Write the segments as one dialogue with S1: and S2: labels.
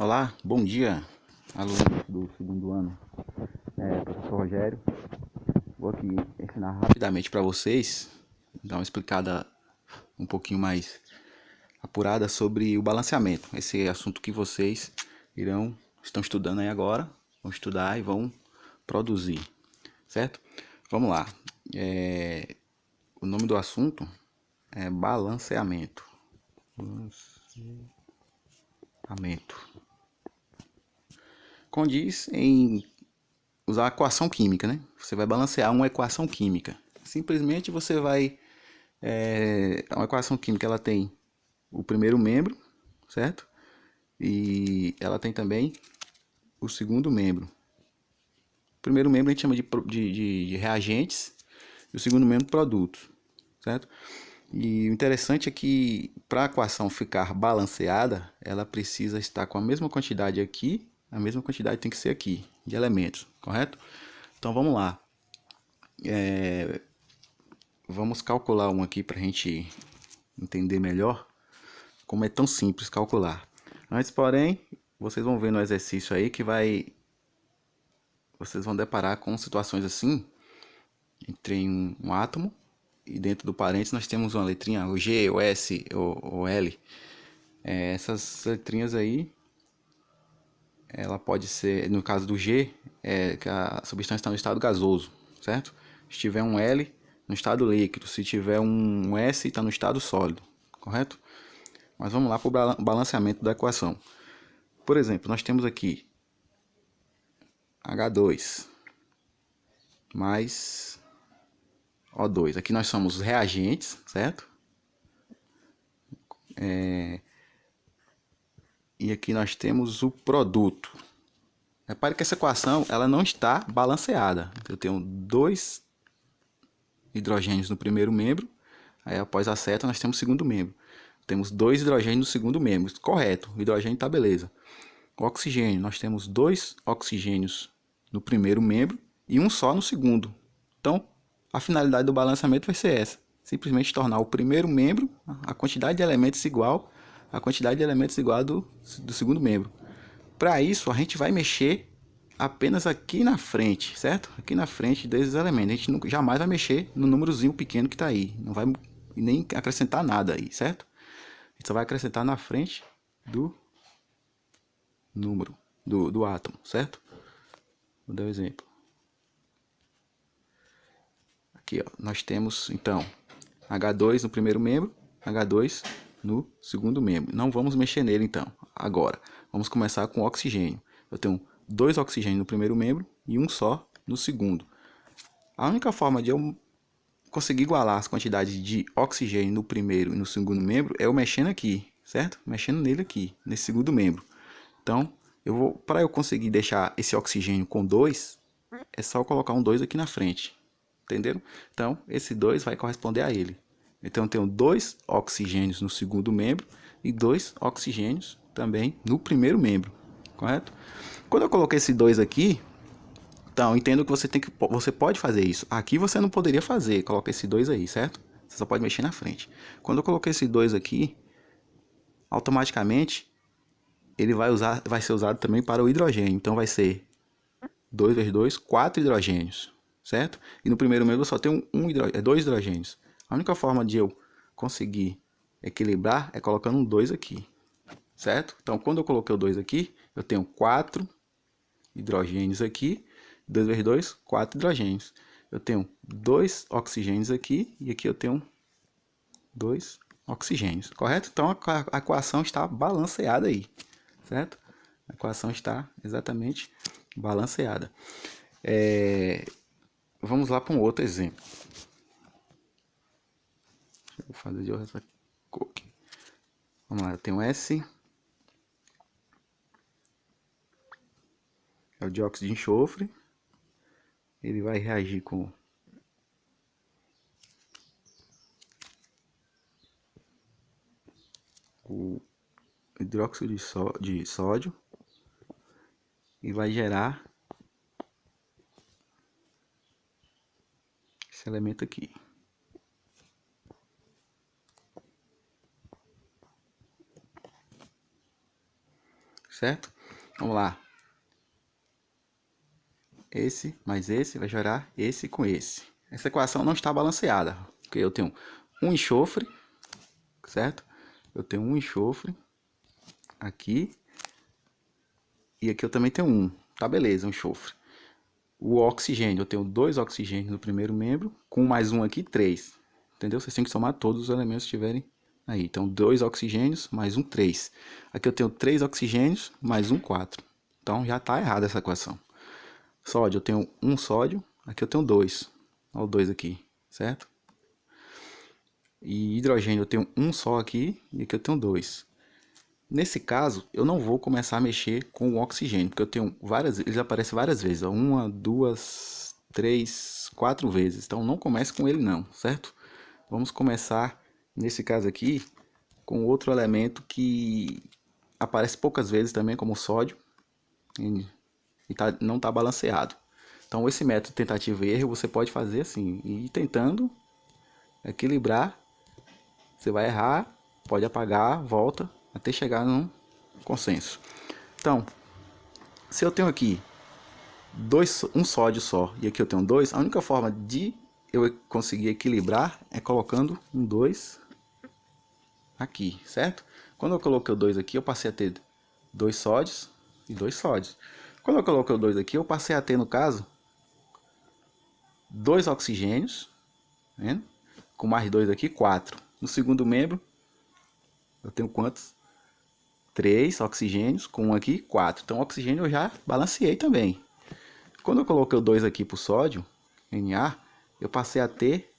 S1: Olá, bom dia, alunos do segundo ano. Professor Rogério. Vou aqui ensinar rapidamente para vocês, dar uma explicada um pouquinho mais apurada sobre o balanceamento. Esse assunto que vocês estão estudando aí agora, vão estudar e vão produzir, certo? Vamos lá. O nome do assunto é balanceamento. Condiz em usar a equação química, né? Você vai balancear uma equação química. Simplesmente você vai... uma equação química, ela tem o primeiro membro, certo? E ela tem também o segundo membro. O primeiro membro a gente chama de reagentes e o segundo membro produtos, certo? E o interessante é que para a equação ficar balanceada, ela precisa estar com a mesma quantidade aqui, a mesma quantidade tem que ser aqui, de elementos, correto? Então vamos lá. Vamos calcular um aqui para a gente entender melhor como é tão simples calcular. Antes, porém, vocês vão ver no exercício aí que vocês vão deparar com situações assim, entre um átomo e dentro do parênteses nós temos uma letrinha, o G, o S, o L. Essas letrinhas aí, ela pode ser, no caso do G, que a substância está no estado gasoso, certo? Se tiver um L, no estado líquido. Se tiver um S, está no estado sólido, correto? Mas vamos lá para o balanceamento da equação. Por exemplo, nós temos aqui H2 mais O2. Aqui nós somos os reagentes, certo? E aqui nós temos o produto. Repare que essa equação ela não está balanceada. Eu tenho 2 hidrogênios no primeiro membro, aí após a seta nós temos o segundo membro. Temos 2 hidrogênios no segundo membro, correto, o hidrogênio está beleza. O oxigênio, nós temos 2 oxigênios no primeiro membro e um só no segundo. Então, a finalidade do balanceamento vai ser essa, simplesmente tornar o primeiro membro, a quantidade de elementos igual à quantidade de elementos igual do segundo membro. Para isso, a gente vai mexer apenas aqui na frente, certo? Aqui na frente desses elementos. A gente nunca, jamais vai mexer no númerozinho pequeno que está aí. Não vai nem acrescentar nada aí, certo? A gente só vai acrescentar na frente do número, do átomo, certo? Vou dar um exemplo. Aqui, ó, nós temos, então, H2 no primeiro membro, H2 no segundo membro. Não vamos mexer nele, então, agora. Vamos começar com oxigênio. Eu tenho 2 oxigênios no primeiro membro e um só no segundo. A única forma de eu conseguir igualar as quantidades de oxigênio no primeiro e no segundo membro é eu mexendo aqui, certo? Mexendo nele aqui, nesse segundo membro. Então, para eu conseguir deixar esse oxigênio com 2, é só eu colocar um 2 aqui na frente. Entenderam? Então, esse 2 vai corresponder a ele. Então, eu tenho 2 oxigênios no segundo membro e 2 oxigênios também no primeiro membro, correto? Quando eu coloquei esse 2 aqui, então, entendo que você pode fazer isso. Aqui você não poderia fazer, coloca esse 2 aí, certo? Você só pode mexer na frente. Quando eu coloquei esse 2 aqui, automaticamente ele vai ser usado também para o hidrogênio. Então vai ser 2 vezes 2, 4 hidrogênios, certo? E no primeiro membro só tem 2 hidrogênios. A única forma de eu conseguir equilibrar é colocando um 2 aqui, certo? Então, quando eu coloquei o 2 aqui, eu tenho 4 hidrogênios aqui, 2 vezes 2, 4 hidrogênios. Eu tenho 2 oxigênios aqui e aqui eu tenho 2 oxigênios, correto? Então a equação está balanceada aí, certo? A equação está exatamente balanceada. Vamos lá para um outro exemplo. Vou fazer de outra cor aqui. Vamos lá, eu tenho S, é o dióxido de enxofre. Ele vai reagir com o hidróxido de sódio e vai gerar esse elemento aqui. certo? Vamos lá. Esse mais esse vai gerar esse com esse. Essa equação não está balanceada, porque eu tenho um enxofre, certo? Eu tenho um enxofre aqui, e aqui eu também tenho um. Tá, beleza, um enxofre. O oxigênio, eu tenho 2 oxigênios no primeiro membro, com mais um aqui, 3. Entendeu? Vocês têm que somar todos os elementos que estiverem aí. Então, 2 oxigênios mais um, 3. Aqui eu tenho 3 oxigênios mais um, 4. Então, já está errada essa equação. Sódio, eu tenho um sódio, aqui eu tenho 2. Olha o 2 aqui, certo? E hidrogênio, eu tenho um só aqui, e aqui eu tenho 2. Nesse caso, eu não vou começar a mexer com o oxigênio, porque eu tenho várias, eles aparecem várias vezes, ó, 1, 2, 3, 4 vezes. Então não comece com ele não, certo? Vamos começar, nesse caso aqui, com outro elemento que aparece poucas vezes também, como o sódio, e não está balanceado. Então esse método tentativa e erro você pode fazer assim, e tentando equilibrar, você vai errar, pode apagar, volta, até chegar num consenso. Então, se eu tenho aqui um sódio só e aqui eu tenho 2, a única forma de eu conseguir equilibrar é colocando um 2 aqui, certo? Quando eu coloquei o 2 aqui, eu passei a ter 2 sódios e 2 sódios. Quando eu coloquei o 2 aqui, eu passei a ter, no caso, 2 oxigênios, tá vendo? Com mais 2 aqui, 4. No segundo membro, eu tenho quantos? 3 oxigênios, com um aqui, 4. Então, o oxigênio eu já balanceei também. Quando eu coloquei o 2 aqui para o sódio, Na, eu passei a ter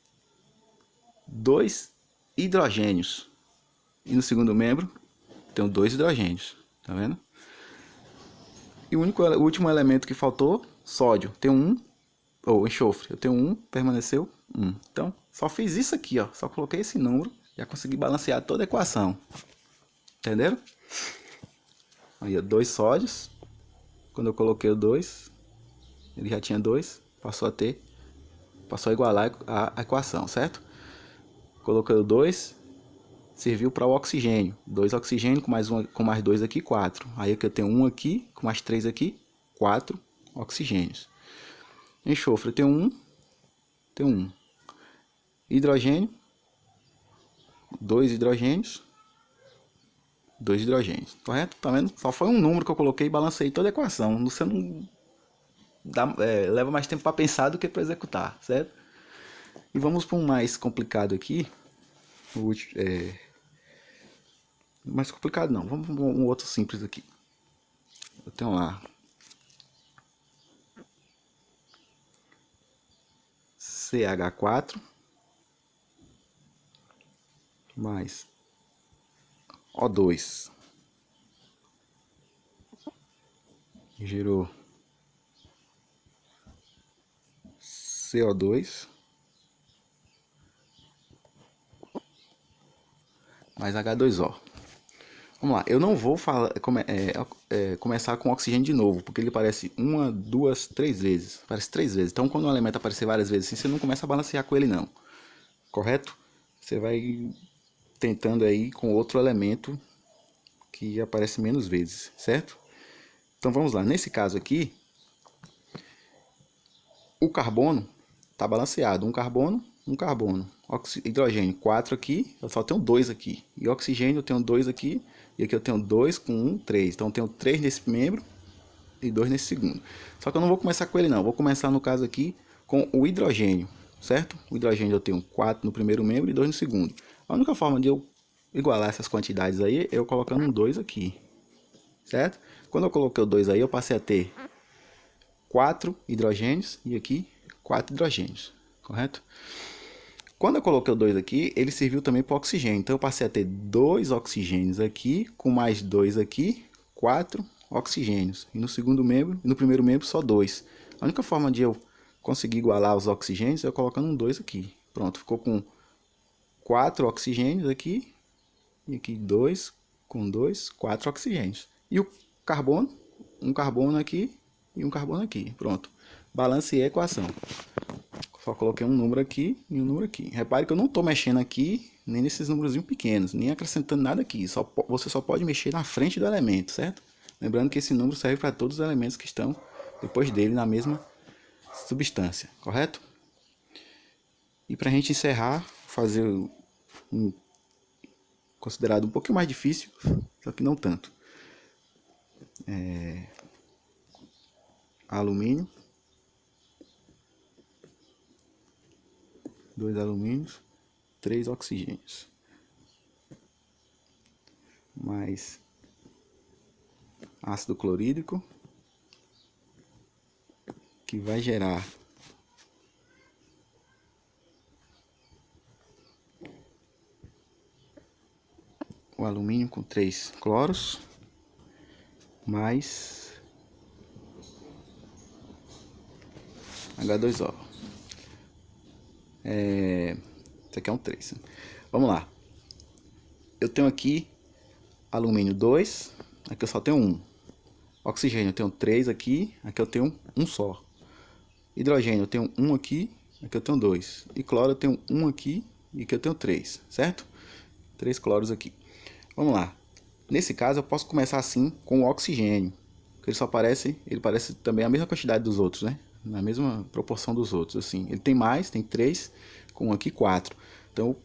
S1: 2 hidrogênios. E no segundo membro, tenho 2 hidrogênios. Tá vendo? E o último elemento que faltou, sódio. Tem um, ou enxofre. Eu tenho um, permaneceu 1. Então, só fiz isso aqui, ó. Só coloquei esse número, já consegui balancear toda a equação. Entenderam? Aí, 2 sódios. Quando eu coloquei o 2, ele já tinha 2, passou a igualar a equação, certo? Coloquei o 2, serviu para o oxigênio. 2 oxigênio com mais 2 aqui, 4. Aí aqui eu tenho 1 aqui, com mais 3 aqui, 4 oxigênios. Enxofre, eu tenho 1. Hidrogênio, 2 hidrogênios, 2 hidrogênios, correto? Tá vendo? Só foi um número que eu coloquei e balancei toda a equação. Você não leva mais tempo para pensar do que para executar, certo? E vamos para um mais complicado aqui. Mais complicado não, vamos para um outro simples aqui. Eu tenho lá CH4 mais O2, gerou CO2 mais H2O. Vamos lá, eu não vou começar com oxigênio de novo, porque ele aparece 1, 2, 3 vezes. Aparece 3 vezes. Então, quando o elemento aparecer várias vezes assim, você não começa a balancear com ele não. Correto? Você vai tentando aí com outro elemento que aparece menos vezes, certo? Então, vamos lá. Nesse caso aqui, o carbono está balanceado. Um carbono. Hidrogênio, 4 aqui. Eu só tenho 2 aqui. E oxigênio, eu tenho 2 aqui. E aqui eu tenho 2 com 1, 3. Então eu tenho 3 nesse membro e 2 nesse segundo. Só que eu não vou começar com ele não. Vou começar no caso aqui com o hidrogênio, certo? O hidrogênio eu tenho 4 no primeiro membro e 2 no segundo. A única forma de eu igualar essas quantidades aí é eu colocando um 2 aqui, certo? Quando eu coloquei o 2 aí, eu passei a ter 4 hidrogênios e aqui 4 hidrogênios, correto? Quando eu coloquei o 2 aqui, ele serviu também para o oxigênio. Então eu passei a ter 2 oxigênios aqui, com mais 2 aqui, 4 oxigênios. E no segundo membro, no primeiro membro só 2. A única forma de eu conseguir igualar os oxigênios é eu colocando um 2 aqui. Pronto, ficou com 4 oxigênios aqui, e aqui 2 com 2, 4 oxigênios. E o carbono, um carbono aqui e um carbono aqui. Pronto, balanceei a equação. Só coloquei um número aqui e um número aqui. Repare que eu não estou mexendo aqui, nem nesses números pequenos, nem acrescentando nada aqui. Você só pode mexer na frente do elemento, certo? Lembrando que esse número serve para todos os elementos que estão depois dele na mesma substância, correto? E para a gente encerrar, fazer um considerado um pouquinho mais difícil, só que não tanto. Alumínio, 2 alumínios, 3 oxigênios, mais ácido clorídrico, que vai gerar o alumínio com 3 cloros, mais H2O. Isso aqui é um 3. Vamos lá. Eu tenho aqui alumínio 2, aqui eu só tenho 1. Oxigênio eu tenho 3 aqui, aqui eu tenho um só. Hidrogênio eu tenho 1 aqui, aqui eu tenho 2. E cloro eu tenho 1 aqui e aqui eu tenho 3, certo? 3 cloros aqui. Vamos lá. Nesse caso eu posso começar assim com o oxigênio, que ele parece também a mesma quantidade dos outros, né? Na mesma proporção dos outros, assim. Ele tem mais, tem 3, com 1 aqui 4. Então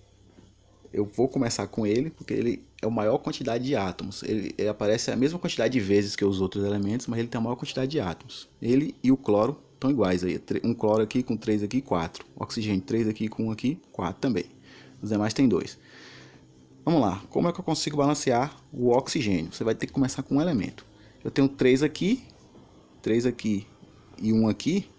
S1: eu vou começar com ele, porque ele é a maior quantidade de átomos. Ele aparece a mesma quantidade de vezes que os outros elementos, mas ele tem a maior quantidade de átomos. Ele e o cloro estão iguais aí. Um cloro aqui com 3 aqui, 4. Oxigênio 3 aqui com 1 aqui, 4 também. Os demais tem 2. Vamos lá. Como é que eu consigo balancear o oxigênio? Você vai ter que começar com um elemento. Eu tenho 3 aqui e 1 aqui.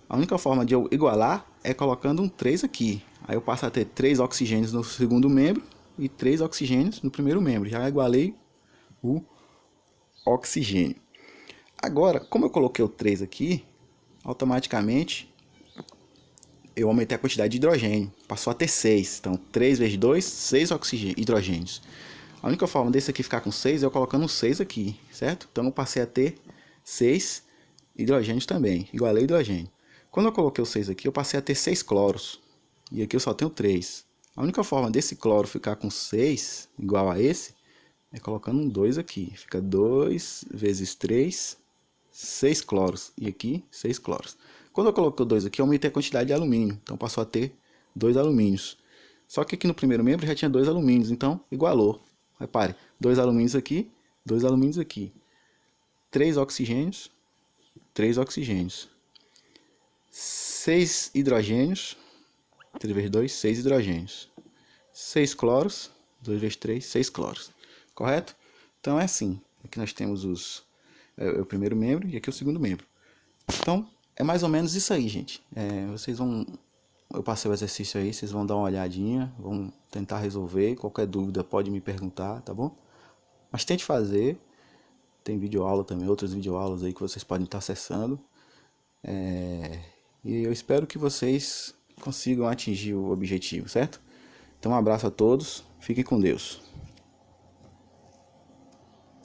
S1: A única forma de eu igualar é colocando um 3 aqui. Aí eu passo a ter 3 oxigênios no segundo membro e 3 oxigênios no primeiro membro. Já igualei o oxigênio. Agora, como eu coloquei o 3 aqui, automaticamente eu aumentei a quantidade de hidrogênio. Passou a ter 6. Então, 3 vezes 2, 6 hidrogênios. A única forma desse aqui ficar com 6 é eu colocando um 6 aqui, certo? Então, eu passei a ter 6 hidrogênios também. Igualei hidrogênio. Quando eu coloquei o 6 aqui, eu passei a ter 6 cloros. E aqui eu só tenho 3. A única forma desse cloro ficar com 6, igual a esse, é colocando um 2 aqui. Fica 2 vezes 3, 6 cloros. E aqui, 6 cloros. Quando eu coloquei o 2 aqui, eu aumentei a quantidade de alumínio. Então passou a ter 2 alumínios. Só que aqui no primeiro membro já tinha 2 alumínios. Então igualou. Repare, 2 alumínios aqui, 2 alumínios aqui. 3 oxigênios, 3 oxigênios. 6 hidrogênios, 3 vezes 2, 6 hidrogênios. 6 cloros, 2 vezes 3, 6 cloros. Correto? Então é assim. Aqui nós temos o primeiro membro e aqui o segundo membro. Então é mais ou menos isso aí, gente. Eu passei o exercício aí, vocês vão dar uma olhadinha, vão tentar resolver. Qualquer dúvida pode me perguntar, tá bom? Mas tente fazer. Tem videoaula também, outras videoaulas aí que vocês podem estar acessando. E eu espero que vocês consigam atingir o objetivo, certo? Então um abraço a todos, fiquem com Deus.